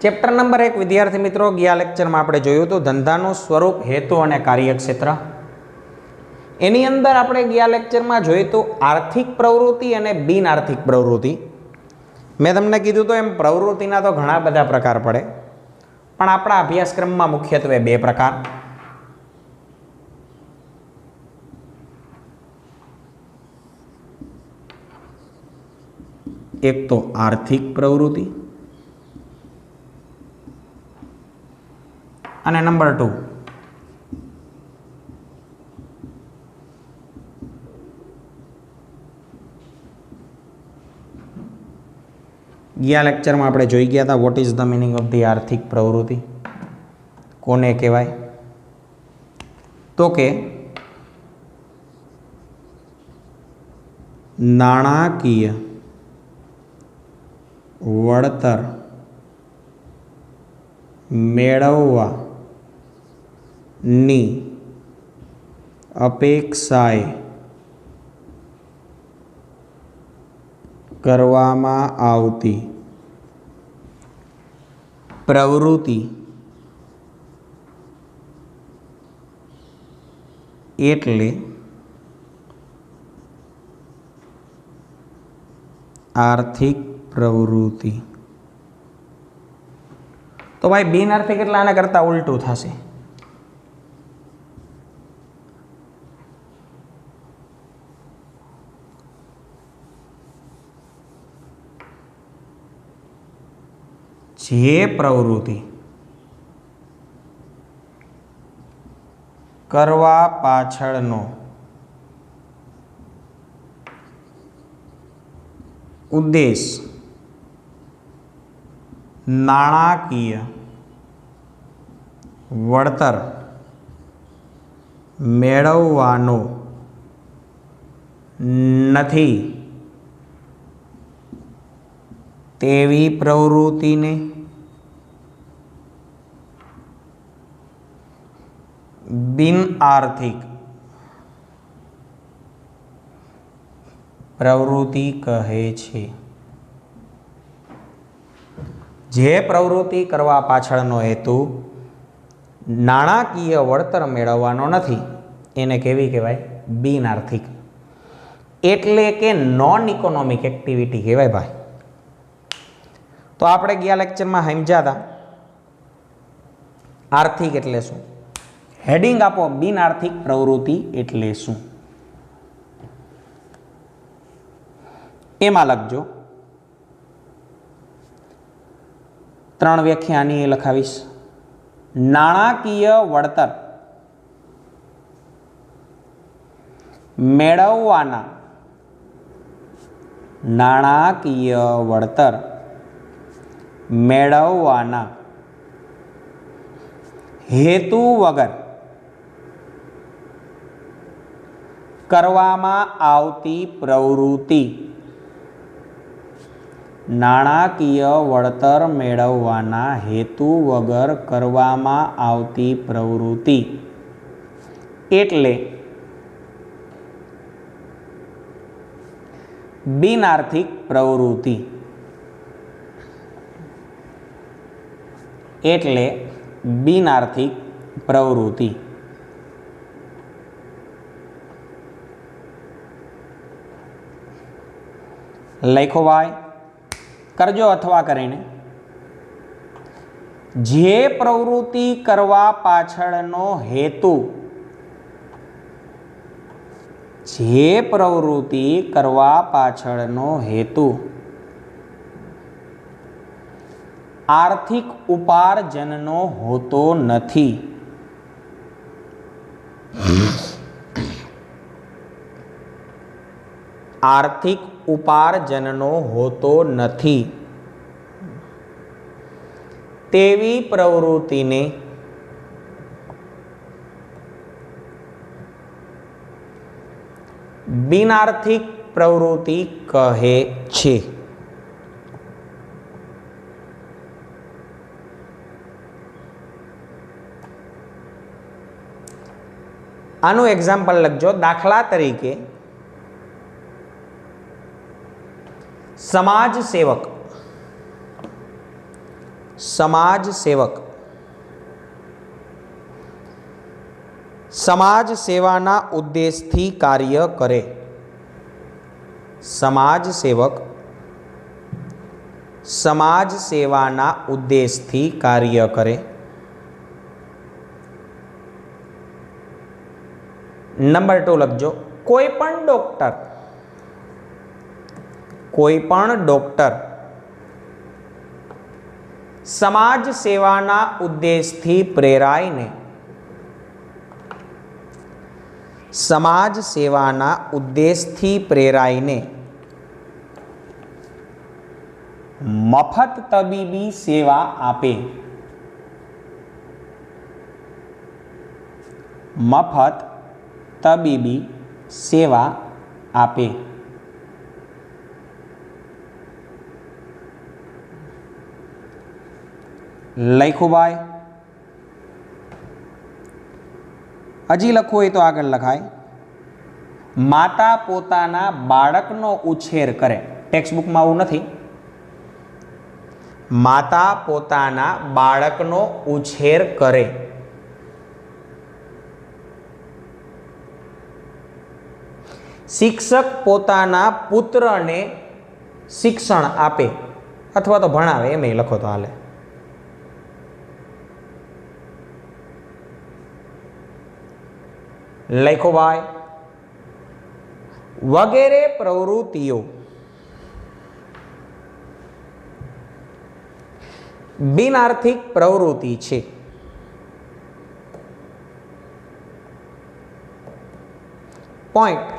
Chapter number 1 विद्यार्थी मित्रों गया लेक्चर में आपणे जोयुं तो धंधानुं स्वरूप हेतु और कार्यक्षेत्र। एनी अंदर आपणे गया लेक्चर में जोयुं तो आर्थिक प्रवृत्ति और बिन आर्थिक प्रवृत्ति। मैं तमने कीधुं तो एम प्रवृत्तिना तो घणा बधा प्रकार पड़े, पण आपणा अभ्यासक्रम में मुख्यत्वे बे प्रकार। एक तो आर्थिक प्रवृत्ति અને નંબર 2 ગયા લેક્ચરમાં આપણે જોઈ ગયા હતા what is the meaning of the આર્થિક પ્રવૃત્તિ, કોને કહેવાય? તો કે નાણાકીય વળતર મેળવવા ની અપેક્ષાએ કરવામાં આવતી પ્રવૃત્તિ એટલે આર્થિક પ્રવૃત્તિ। तो भाई बिन आर्थिक એટલે આના કરતા ઉલટું થશે। જે પ્રવૃત્તિ કરવા પાછળનો ઉદ્દેશ નાણાકીય વળતર મેળવવાનો નથી તેવી પ્રવૃત્તિને બિન આર્થિક પ્રવૃત્તિ કહે છે। જે પ્રવૃત્તિ કરવા પાછળનો હેતુ નાણાકીય વળતર મેળવવાનો નથી એને કેવી કહેવાય? બિન આર્થિક, એટલે કે નોન ઇકોનોમિક એક્ટિવિટી કહેવાય ભાઈ। તો આપણે ગયા લેક્ચરમાં સમજ્યા હતા આર્થિક એટલે શું। હેડિંગ આપો બિન આર્થિક પ્રવૃત્તિ એટલે શું એમાં લખજો। 3 વ્યાખ્યા આની લખાવીશ। નાણાકીય વળતર મેળવવાના નાણાકીય વળતર મેળવવાના હેતુ વગર કરવામાં આવતી પ્રવૃત્તિ નાણાકીય વળતર મેળવવાના હેતુ વગર કરવામાં આવતી પ્રવૃત્તિ એટલે બિન આર્થિક પ્રવૃત્તિ। એટલે બિન આર્થિક પ્રવૃત્તિ। લખો ભાઈ, કરજો અથવા કરીને। જે પ્રવૃત્તિ કરવા પાછળનો હેતુ જે પ્રવૃત્તિ કરવા પાછળનો હેતુ આર્થિક ઉપાર્જનનો હોતો નથી આર્થિક ઉપાર્જનનો હોતો નથી તેવી પ્રવૃત્તિને બિન આર્થિક પ્રવૃત્તિ કહે છે। આનું એક્ઝામ્પલ લખજો। દાખલા તરીકે समाज सेवक સમાજ સેવક સમાજ સેવાના ઉદ્દેશથી કાર્ય કરે. સમાજ સેવક સમાજ સેવાના ઉદ્દેશથી કાર્ય કરે. નંબર 2 લખજો. કોઈ પણ ડોક્ટર સમાજ સેવાના ઉદ્દેશથી પ્રેરાઈને સમાજ સેવાના ઉદ્દેશથી પ્રેરાઈને મફત તબીબી સેવા આપે. મફત તબીબી સેવા આપે. લખ્યું ભાઈ? હજી લખવું હોય તો આગળ લખાય. માતા પોતાના બાળકનો ઉછેર કરે. ટેક્સ્ટ બુકમાં આવું નથી. માતા પોતાના બાળકનો ઉછેર કરે. શિક્ષક પોતાના પુત્રને શિક્ષણ આપે અથવા તો ભણાવે, એમ લખો તો હાલે. લખો ભાઈ. વગેરે પ્રવૃત્તિઓ બિનઆર્થિક પ્રવૃત્તિ છે. પોઈન્ટ.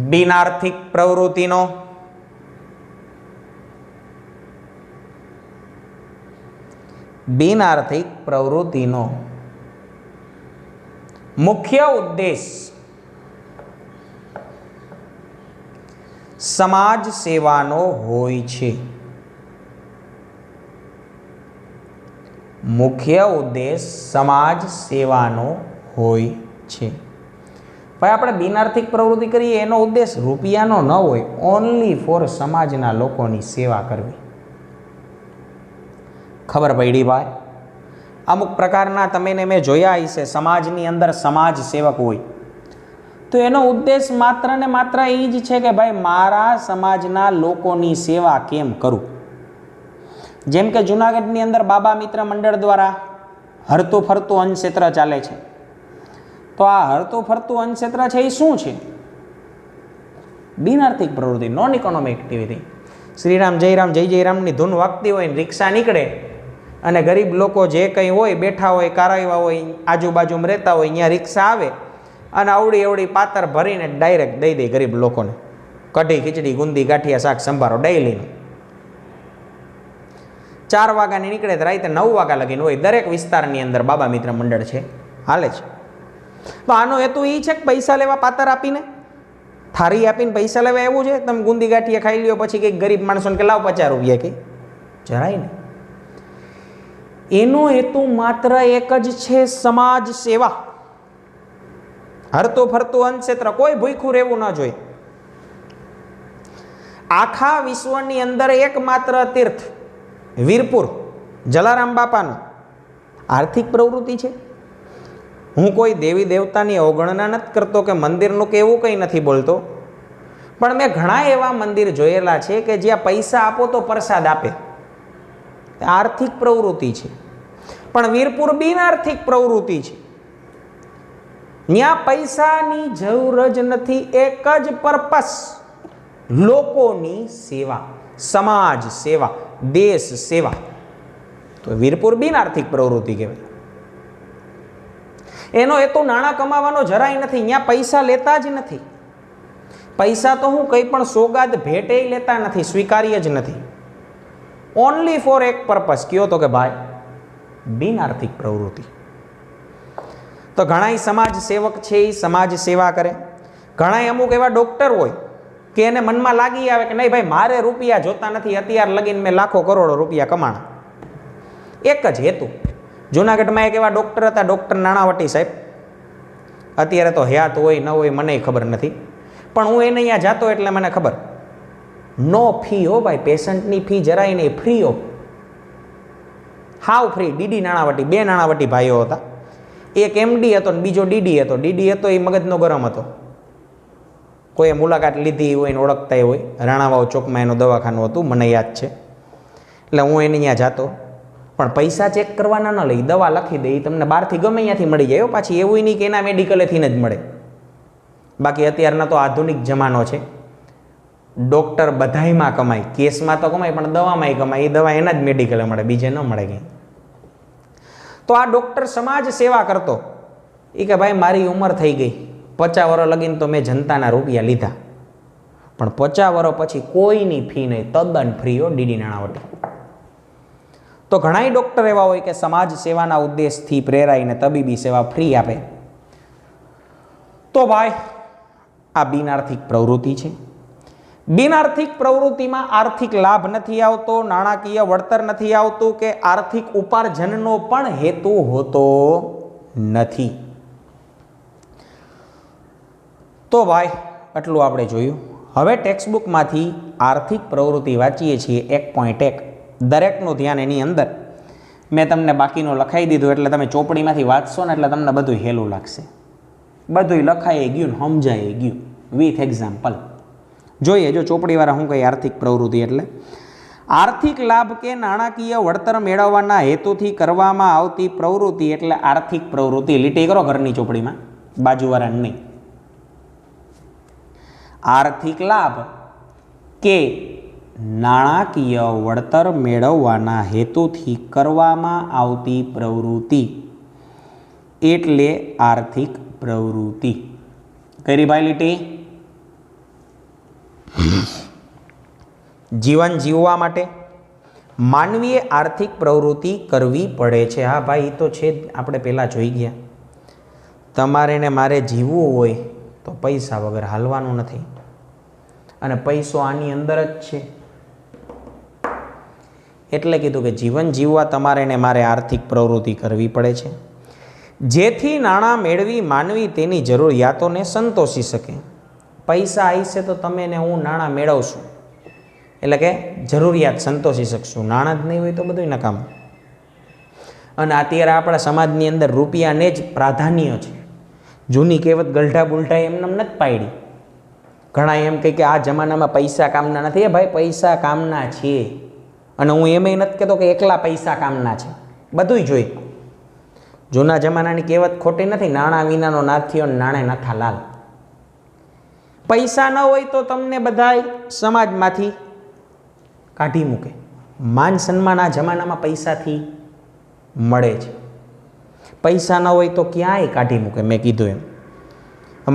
બિનઆર્થિક પ્રવૃત્તિનો મુખ્ય ઉદ્દેશ સમાજ સેવાનો હોય છે. મુખ્ય ઉદ્દેશ સમાજ સેવાનો હોય છે. ભાઈ આપણે બિનઆર્થિક પ્રવૃત્તિ કરીએ એનો ઉદ્દેશ રૂપિયાનો ન હોય, ઓનલી ફોર સમાજના લોકોની સેવા કરવી. ખબર પડી ભાઈ? અમુક પ્રકારના તમે મેં જોયા હશે સમાજની અંદર સમાજ સેવક હોય તો એનો ઉદ્દેશ માત્ર ને માત્ર એ જ છે કે ભાઈ મારા સમાજના લોકોની સેવા કેમ કરું. જેમ કે જુનાગઢની અંદર બાબા મિત્ર મંડળ દ્વારા હરતું ફરતું અન્નક્ષેત્ર ચાલે છે. તો આ હરતું ફરતું અન્નક્ષેત્ર છે એ શું છે? બિનઆર્થિક પ્રવૃત્તિ, non economic activity. Shriram Jairam જય જયરામની ધૂન વાગતી હોય ને રિક્ષા નીકળે અને ગરીબ લોકો જે કંઈ હોય બેઠા હોય, કારાવ્યા હોય, આજુબાજુમાં રહેતા હોય, અહીંયા રિક્ષા આવે અને અવળી અવળી પાતર ભરીને ડાયરેક્ટ દઈ દે ગરીબ લોકોને. કઢી ખીચડી ગુંદી ગાંઠિયા શાક સંભારો ડેઈલીનું. 4 વાગ્યાની નીકળે તો રાતે 9 વાગ્યા લગીને હોય. દરેક વિસ્તારની અંદર બાબા મિત્ર મંડળ છે, હાલે છે. તો આનો હેતુ એ છે કે પૈસા લેવા, પાતર આપીને થારી આપીને પૈસા લેવા એવું છે? તમે ગુંદી ગાંઠિયા ખાઈ લ્યો પછી કંઈક ગરીબ માણસોને કે લાવ 50 રૂપિયા કંઈ જરાય ને. એનો હેતુ માત્ર એક જ છે, સમાજ સેવા. હરતો ફરતો અન્નક્ષેત્ર, કોઈ ભૂખ્યું રહેવું ન જોઈએ. આખા વિશ્વની અંદર એકમાત્ર તીર્થ વીરપુર જલારામ બાપાનું આર્થિક પ્રવૃત્તિ છે. હું કોઈ દેવી દેવતાની અવગણના નથી કરતો કે મંદિરનું કે એવું કંઈ નથી બોલતો, પણ મેં ઘણા એવા મંદિર જોયેલા છે કે જ્યાં પૈસા આપો તો પ્રસાદ આપે. આર્થિક પ્રવૃત્તિ છે. પણ વીરપુર બિનઆર્થિક પ્રવૃત્તિ છે. ત્યાં પૈસાની જરૂર જ નથી, એક જ પર્પસ, લોકોની સેવા, સમાજ સેવા, દેશ સેવા. તો વીરપુર બિનઆર્થિક પ્રવૃત્તિ કહેવાય. એનો હેતુ નાણાં કમાવાનો જરાય નથી. ત્યાં પૈસા લેતા જ નથી. પૈસા તો હું કંઈ પણ સોગાદ ભેટે લેતા નથી, સ્વીકાર્ય જ નથી. ઓનલી ફોર એક પર્પસ કયો તો કે ભાઈ બિનઆર્થિક પ્રવૃત્તિ. તો ઘણા સમાજ સેવક છે એ સમાજ સેવા કરે. ઘણા અમુક એવા ડોક્ટર હોય કે એને મનમાં લાગી આવે કે નહીં ભાઈ મારે રૂપિયા જોતા નથી, અત્યાર લગીને મેં લાખો કરોડો રૂપિયા કમાણા. એક જ હેતુ. જુનાગઢમાં એક એવા ડોક્ટર હતા, ડોક્ટર નાણાવટી સાહેબ. અત્યારે તો હયાત હોય ન હોય મને ખબર નથી, પણ હું એને અહીંયા જાતો એટલે મને ખબર. નો ફી હો ભાઈ, પેશન્ટની ફી જરાય નહીં, free of, how free. DD Nanavati, બે નાણાવટી ભાઈઓ હતા, એક એમડી હતો ને બીજો ડીડી હતો. ડીડી હતો એ મગજનો ગરમ હતો, કોઈએ મુલાકાત લીધી હોય ને ઓળખતા હોય. રાણાવાવ ચોકમાં એનું દવાખાનું હતું, મને યાદ છે. એટલે હું એને ત્યાં જાતો, પણ પૈસા ચેક કરવાના ન લઈ, દવા લખી દે, તમને બહારથી ગમે ત્યાંથી મળી જાય. પાછી એવું નહીં કે એના મેડિકલેથી જ મળે. બાકી અત્યારના તો આધુનિક જમાનો છે, ડૉક્ટર બધાયમાં કમાય, કેસમાં તો કમાય પણ દવામાં કમાય. એ દવા એના જ મેડિકલે મળે, બીજે ન મળે કંઈ. તો આ ડૉક્ટર સમાજ સેવા કરતો. એ કે ભાઈ મારી ઉંમર થઈ ગઈ, 50 વર્ષ લગીને તો મેં જનતાના રૂપિયા લીધા, પણ 50 વર્ષ પછી કોઈની ફી નહીં, તદ્દન ફ્રી હો ડીડી નાણાવટી. તો ઘણાય ડૉક્ટર એવા હોય કે સમાજ સેવાના ઉદ્દેશથી પ્રેરાઈને તબીબી સેવા ફ્રી આપે. તો ભાઈ આ બિનઆર્થિક પ્રવૃત્તિ છે. બિનઆર્થિક પ્રવૃત્તિમાં આર્થિક લાભ નથી આવતો, નાણાકીય વળતર નથી આવતું, કે આર્થિક ઉપાર્જનનો પણ હેતુ હોતો નથી. તો ભાઈ આટલું આપણે જોયું. હવે ટેક્સ્ટબુકમાંથી આર્થિક પ્રવૃત્તિ વાંચીએ છીએ 1.1. દરેકનું ધ્યાન એની અંદર મેં તમને બાકીનું લખાઈ દીધું, એટલે તમે ચોપડીમાંથી વાંચશો ને એટલે તમને બધું હેલું લાગશે. બધું લખાઈ ગયું ને સમજાઈ ગયું વિથ એક્ઝામ્પલ. જોઈએ જો ચોપડીવાળા શું કહે આર્થિક પ્રવૃત્તિ એટલે. આર્થિક લાભ કે નાણાકીય વળતર મેળવવાના હેતુથી કરવામાં આવતી પ્રવૃત્તિ એટલે આર્થિક પ્રવૃત્તિ. લીટી કરો ઘરની ચોપડીમાં, બાજુવાળા નહીં. આર્થિક લાભ કે નાણાકીય વળતર મેળવવાના હેતુથી કરવામાં આવતી પ્રવૃત્તિ એટલે આર્થિક પ્રવૃત્તિ. કરી ભાઈ લીટી. જીવન જીવવા માટે માનવીએ આર્થિક પ્રવૃત્તિ કરવી પડે છે. હા ભાઈ એ તો છે જ, આપણે પહેલાં જોઈ ગયા. તમારે ને મારે જીવવું હોય તો પૈસા વગર હાલવાનું નથી, અને પૈસો આની અંદર જ છે. એટલે કીધું કે જીવન જીવવા તમારે ને મારે આર્થિક પ્રવૃત્તિ કરવી પડે છે, જેથી નાણાં મેળવી માનવી તેની જરૂરિયાતોને સંતોષી શકે. પૈસા આવશે તો તમે ને હું નાણાં મેળવશું, એટલે કે જરૂરિયાત સંતોષી શકશું. નાણાં જ નહીં હોય તો બધું નકામું. અને અત્યારે આપણા સમાજની અંદર રૂપિયાને જ પ્રાધાન્ય છે. જૂની કહેવત ગલઢા બુલઢા એમને નથી પાડી. ઘણા એમ કહે કે આ જમાનામાં પૈસા કામના નથી. એ ભાઈ પૈસા કામના છે, અને હું એમેય નથી કહેતો કે એકલા પૈસા કામના છે, બધુંય જોઈ. જૂના જમાનાની કહેવત ખોટી નથી, નાણાં વિનાનો નાથીઓ નાણે નાથા લાલ. પૈસા ન હોય તો તમને બધાય સમાજમાંથી કાઢી મૂકે. માન સન્માન આ જમાનામાં પૈસાથી મળે છે. પૈસા ન હોય તો ક્યાંય કાઢી મૂકે. મેં કીધું એમ,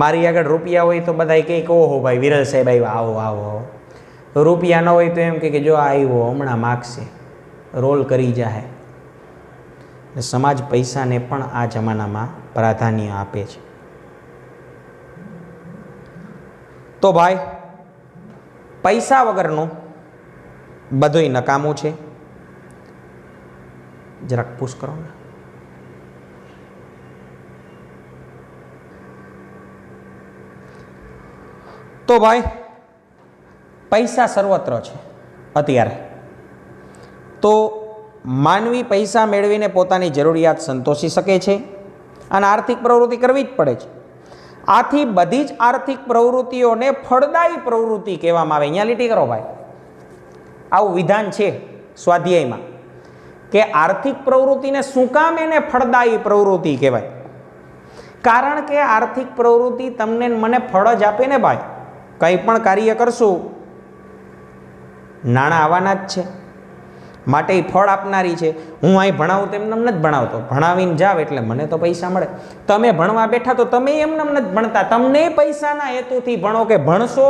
મારી આગળ રૂપિયા હોય તો બધા કહે કે ઓહો ભાઈ વિરલ સાહેબ આવ્યા, આવો આવો આવો. રૂપિયા ન હોય તો એમ કે જો આવ્યો હમણાં માગશે, રોલ કરી જાહે. સમાજ પૈસાને પણ આ જમાનામાં પ્રાધાન્ય આપે છે. તો ભાઈ પૈસા વગરનું બધુંય નકામું છે. જરાક પુશ કરો ને. તો ભાઈ પૈસા સર્વત્ર છે અત્યારે. તો માનવી પૈસા મેળવીને પોતાની જરૂરિયાત સંતોષી શકે છે, અને આર્થિક પ્રવૃત્તિ કરવી જ પડે છે. આથી બધી જ આર્થિક પ્રવૃત્તિઓને ફળદાયી પ્રવૃત્તિ કહેવામાં આવે. અહીંયા લીટી કરો ભાઈ. આવું વિધાન છે સ્વાધ્યાયમાં કે આર્થિક પ્રવૃત્તિને શું કામ એને ફળદાયી પ્રવૃત્તિ કહેવાય? કારણ કે આર્થિક પ્રવૃત્તિ તમને મને ફળ જ આપે ને ભાઈ. કંઈ પણ કાર્ય કરશું નાણાં આવવાના જ છે, માટે એ ફળ આપનારી છે. હું અહીં ભણાવું તો એમને નથી ભણાવતો, ભણાવીને જાવ એટલે મને તો પૈસા મળે. તમે ભણવા બેઠા તો તમે એમને નથી ભણતા, તમને પૈસાના હેતુથી ભણો કે ભણશો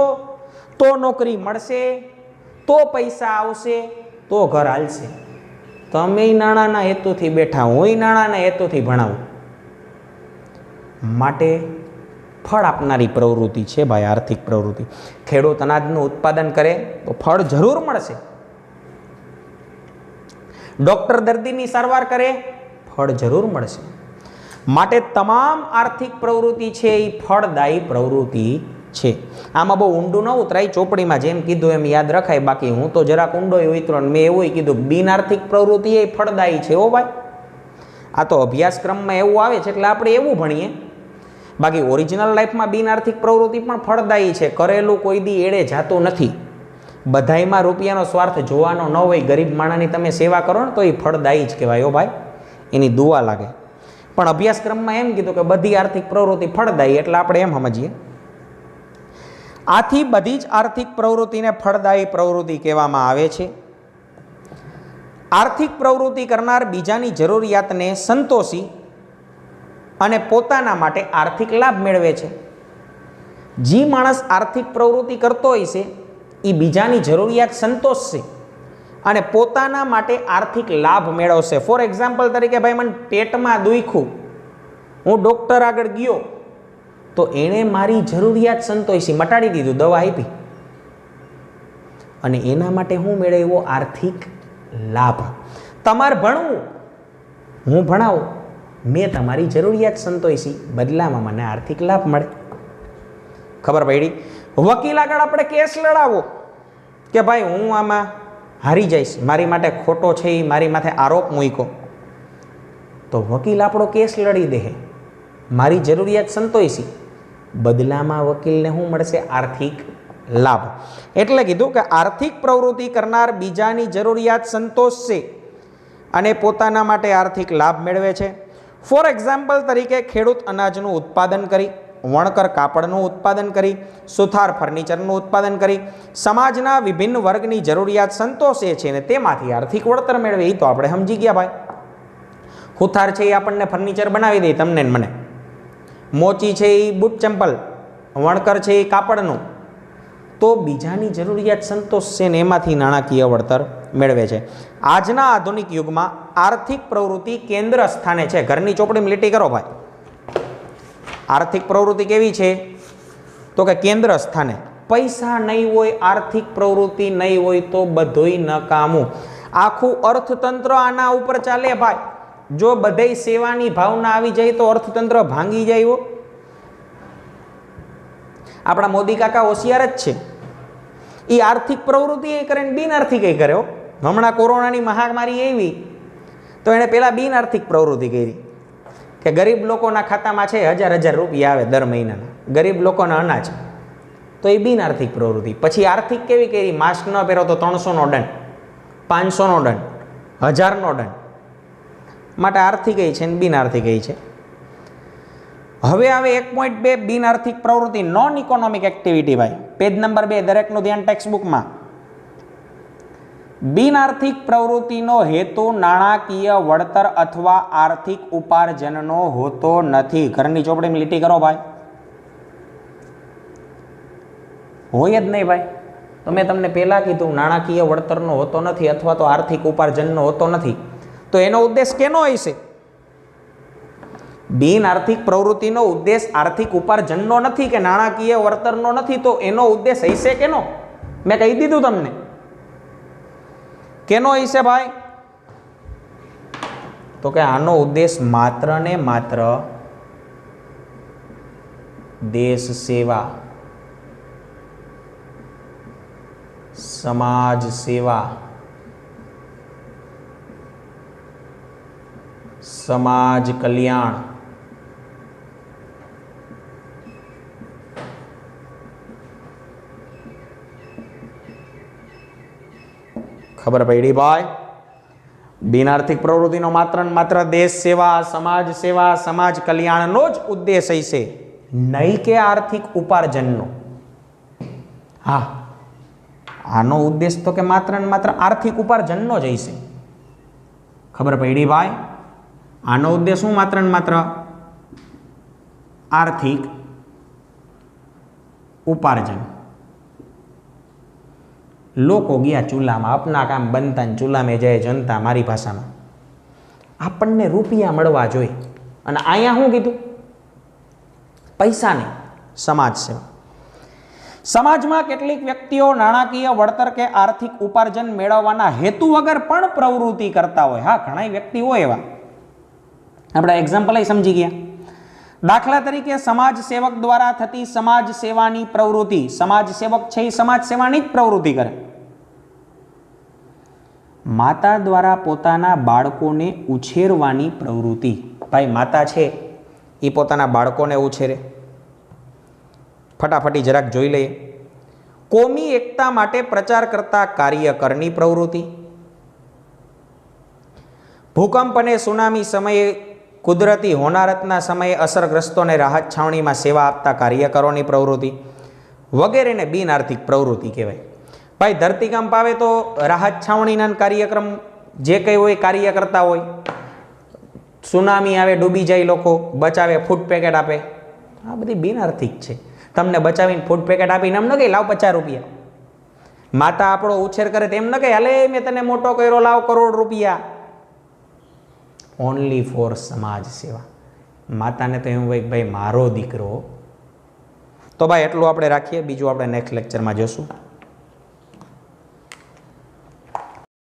તો નોકરી મળશે, તો પૈસા આવશે, તો ઘર હાલશે. તમે નાણાંના હેતુથી બેઠા, હું નાણાંના હેતુથી ભણાવું. માટે ફળ આપનારી પ્રવૃત્તિ છે ભાઈ આર્થિક પ્રવૃત્તિ. ખેડૂત અનાજનું ઉત્પાદન કરે તો ફળ જરૂર મળશે. ડૉક્ટર દર્દીની સારવાર કરે, ફળ જરૂર મળશે. માટે તમામ આર્થિક પ્રવૃત્તિ છે એ ફળદાયી પ્રવૃત્તિ છે. આમાં બહુ ઊંડું ન ઉતરાય, ચોપડીમાં જેમ કીધું એમ યાદ રખાય. બાકી હું તો જરાક ઊંડો ઉતરો ને મેં એવું કીધું બિન આર્થિક પ્રવૃત્તિ એ ફળદાયી છે. હો ભાઈ, આ તો અભ્યાસક્રમમાં એવું આવે છે એટલે આપણે એવું ભણીએ. બાકી ઓરિજિનલ લાઈફમાં બિન આર્થિક પ્રવૃત્તિ પણ ફળદાયી છે. કરેલું કોઈ દી એડે જાતું નથી. બધાયમાં રૂપિયાનો સ્વાર્થ જોવાનો ન હોય. ગરીબ માણસની તમે સેવા કરો ને તો એ ફળદાયી જ કહેવાય. હો ભાઈ, એની દુઆ લાગે. પણ અભ્યાસક્રમમાં એમ કીધું કે બધી આર્થિક પ્રવૃત્તિ ફળદાયી, એટલે આપણે એમ સમજીએ. આથી બધી જ આર્થિક પ્રવૃત્તિને ફળદાયી પ્રવૃત્તિ કહેવામાં આવે છે. આર્થિક પ્રવૃત્તિ કરનાર બીજાની જરૂરિયાતને સંતોષી અને પોતાના માટે આર્થિક લાભ મેળવે છે. જે માણસ આર્થિક પ્રવૃત્તિ કરતો હોય છે એ બીજાની જરૂરિયાત સંતોષશે અને પોતાના માટે આર્થિક લાભ મેળવશે. ફોર એક્ઝામ્પલ તરીકે ભાઈ મને પેટમાં દુખ્યું, હું ડૉક્ટર આગળ ગયો તો એણે મારી જરૂરિયાત સંતોષી, મટાડી દીધું, દવા આપી અને એના માટે હું મેળવ્યો આર્થિક લાભ. તમારે ભણવું, હું ભણાવું, મેં તમારી જરૂરિયાત સંતોષી, બદલામાં મને આર્થિક લાભ મળે. ખબર પડી? વકીલ આગળ આપણે કેસ લડાવો કે ભાઈ હું આમાં હારી જઈશ, મારી માટે ખોટો છે એ મારી માથે આરોપ મૂક્યો, તો વકીલ આપણો કેસ લડી દે, મારી જરૂરિયાત સંતોષી, બદલામાં વકીલને શું મળશે? આર્થિક લાભ. એટલે કીધું કે આર્થિક પ્રવૃત્તિ કરનાર બીજાની જરૂરિયાત સંતોષશે અને પોતાના માટે આર્થિક લાભ મેળવે છે. ફોર એક્ઝામ્પલ તરીકે ખેડૂત અનાજનું ઉત્પાદન કરી, વણકર કાપડનું ઉત્પાદન કરી, સુથાર ફર્નિચરનું ઉત્પાદન કરી સમાજના વિભિન્ન વર્ગની જરૂરિયાત સંતોષે છે અને તેમાંથી આર્થિક વળતર મેળવે. એ તો આપણે સમજી ગયા ભાઈ. સુથાર છે એ આપણને ફર્નિચર બનાવી દે તમને ને મને, મોચી છે એ બૂટ ચંપલ, વણકર છે એ કાપડનું, તો બીજાની જરૂરિયાત સંતોષશે ને એમાંથી નાણાકીય વળતર મેળવે છે. આજના આધુનિક યુગમાં આર્થિક પ્રવૃત્તિ કેન્દ્ર સ્થાને છે. ઘરની ચોપડીમાં લીટી કરો ભાઈ. આર્થિક પ્રવૃત્તિ કેવી છે? તો કે કેન્દ્ર સ્થાને. પૈસા નહીં હોય, આર્થિક પ્રવૃત્તિ નહીં હોય તો બધુંય નકામું. આખું અર્થતંત્ર આના ઉપર ચાલે ભાઈ. જો બધે સેવાની ભાવના આવી જાય તો અર્થતંત્ર ભાંગી જાય. આપણા મોદી કાકા હોશિયાર જ છે. એ આર્થિક પ્રવૃત્તિ એ કરે ને બિન આર્થિક એ કરે. હમણાં કોરોનાની મહામારી આવી તો એણે પેલા બિન આર્થિક પ્રવૃત્તિ કરી કે ગરીબ લોકોના ખાતામાં છે 1000 રૂપિયા આવે દર મહિનાના, ગરીબ લોકોના અનાજ, તો એ બિન આર્થિક પ્રવૃત્તિ. પછી આર્થિક કેવી કરી? માસ્ક ન પહેરો તો 300નો દંડ, 500નો દંડ, 1000નો દંડ. માટે આર્થિક છે ને બિન આર્થિક છે. હવે આવે 1.2 બિન આર્થિક પ્રવૃત્તિ, નોન ઇકોનોમિક એક્ટિવિટી ભાઈ. પેજ નંબર 2 દરેકનું ધ્યાન ટેક્સ્ટ બુકમાં. બિન આર્થિક પ્રવૃત્તિનો હેતુ નાણાકીય વળતર અથવા આર્થિક ઉપાર્જનનો હોતો નથી. ઘરની ચોપડીમાં લીટી કરો ભાઈ. હોય જ નહીં ભાઈ. તો મેં તમને પહેલા કીધું નાણાકીય વળતરનો હોતો નથી અથવા તો આર્થિક ઉપાર્જનનો હોતો નથી. તો એનો ઉદ્દેશ કેનો હશે? બિન આર્થિક પ્રવૃત્તિનો ઉદ્દેશ આર્થિક ઉપાર્જનનો નથી કે નાણાકીય વળતરનો નથી. તો એનો ઉદ્દેશ હશે કેનો? મેં કહી દીધું તમને કેનો હશે ભાઈ? તો કે આનો ઉદ્દેશ માત્ર ને માત્ર દેશ સેવા, સમાજ સેવા, સમાજ કલ્યાણ, ખબર પડી ભાઈ? બિન આર્થિક પ્રવૃત્તિનો માત્ર ને માત્ર દેશ સેવા, સમાજ કલ્યાણનો જ ઉદ્દેશ હશે, નહીં કે આર્થિક ઉપાર્જનનો. હા, આનો ઉદ્દેશ તો કે માત્ર ને માત્ર આર્થિક ઉપાર્જનનો જ હશે. ખબર પડી ભાઈ? આનો ઉદ્દેશ શું? માત્ર ને માત્ર આર્થિક ઉપાર્જન. લોકો ગયા ચૂલામાં, અપના કામ બનતા ને ચૂલા મેં જાય જનતા. મારી ભાષામાં આપણને રૂપિયા મળવા જોઈએ. અને અહીંયા શું કીધું? પૈસા નહીં, સમાજ સેવા. સમાજમાં કેટલીક વ્યક્તિઓ નાણાકીય વળતર કે આર્થિક ઉપાર્જન મેળવવાના હેતુ વગર પણ પ્રવૃત્તિ કરતા હોય. હા, ઘણા વ્યક્તિ હોય એવા. આપણે એક્ઝામ્પલ સમજી ગયા. દાખલા તરીકે સમાજ સેવક દ્વારા થતી સમાજ સેવાની પ્રવૃત્તિ, સમાજ સેવક છે એ સમાજ સેવાની જ પ્રવૃત્તિ કરે. માતા દ્વારા પોતાના બાળકોને ઉછેરવાની પ્રવૃત્તિ, ભાઈ માતા છે એ પોતાના બાળકોને ઉછેરે. ફટાફટી જરાક જોઈ લઈએ. કોમી એકતા માટે પ્રચાર કરતા કાર્યકરની પ્રવૃત્તિ. ભૂકંપ અને સુનામી સમયે કુદરતી હોનારતના સમયે અસરગ્રસ્તોને રાહત છાવણીમાં સેવા આપતા કાર્યકરોની પ્રવૃત્તિ વગેરેને બિન આર્થિક પ્રવૃત્તિ કહેવાય. ભાઈ ધરતીકંપ આવે તો રાહત છાવણીના કાર્યક્રમ જે કંઈ હોય કાર્ય કરતા હોય. સુનામી આવે, ડૂબી જાય લોકો, બચાવે, ફૂડ પેકેટ આપે, આ બધી બિન આર્થિક છે. તમને બચાવીને ફૂડ પેકેટ આપીને એમ ન કહે લાવ 50 રૂપિયા. માતા આપણો ઉછેર કરે તેમ ન કહે હાલે મેં તને મોટો કર્યો લાવ કરોડ રૂપિયા. ઓનલી ફોર સમાજ સેવા. માતાને તો એમ હોય કે ભાઈ મારો દીકરો. તો ભાઈ એટલું આપણે રાખીએ, બીજું આપણે નેક્સ્ટ લેક્ચરમાં જોશું.